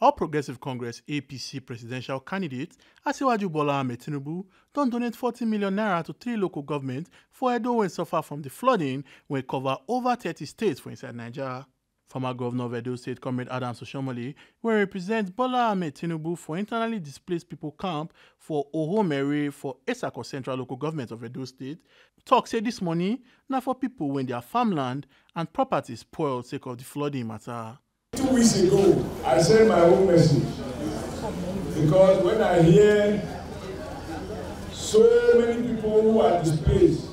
All Progressive Congress APC presidential candidate Asiwaju Bola Ahmed Tinubu don donate 40 million naira to 3 local governments for Edo wey suffer from the flooding wey cover over 30 states for inside Nigeria. Former Governor of Edo State, Comrade Adams Oshomole, wey represent Bola Ahmed Tinubu for internally displaced people camp for Ohomere for Estako Central Local Government of Edo State, talk say this money na for people when their farmland and property spoiled sake of the flooding matter. 2 weeks ago, I sent my own message because when I hear so many people who are displaced,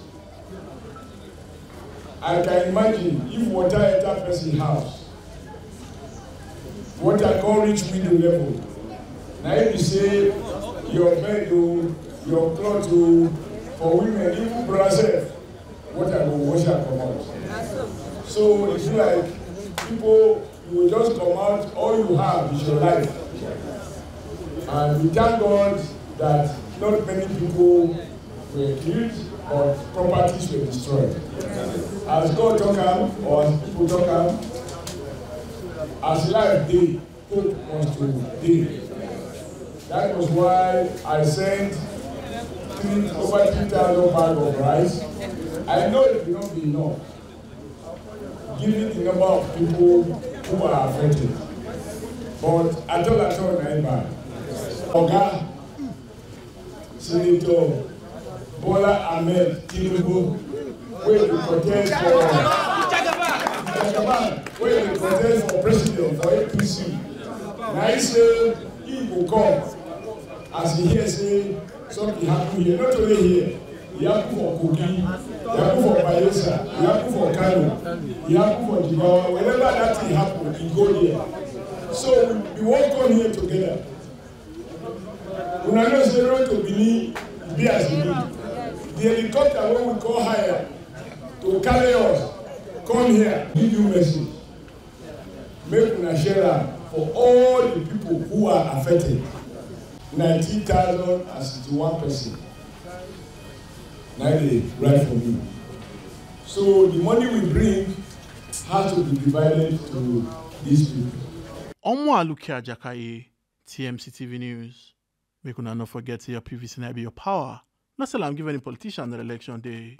I can imagine if water enter person's house, water can't reach window level. Now if you say your bed, your clothes, for women, even brazil, water will wash and come out. So it's like people, you will just come out, all you have is your life. And we thank God that not many people were killed or properties were destroyed. As God talk am, or as people talk am, as life dey, hope wants to dey. That was why I sent over 3,000 bags of rice. I know it will not be enough, given the number of people who are affected. But at all, Naira, Oga, Senator Bola Ahmed Tinubu, where we contest for president for APC. Now he say he will come as he hears say something happen here, not only here. He happen for Kogi, he happen for Bayelsa, he happen for Kano, he happen for Jigawa. Whenever that thing happen, he go there. So we won't come here together. We are not zero to believe, be as we need. The helicopter when we call higher to carry us, come here, give you message. Make una share for all the people who are affected. 19,061 persons. Now they write for me. So the money we bring has to be divided to these people. Onwa Alukia Jakaye, TMC TV News. Make una not forget your PVC be your power. Not say I'm giving any politician the election day.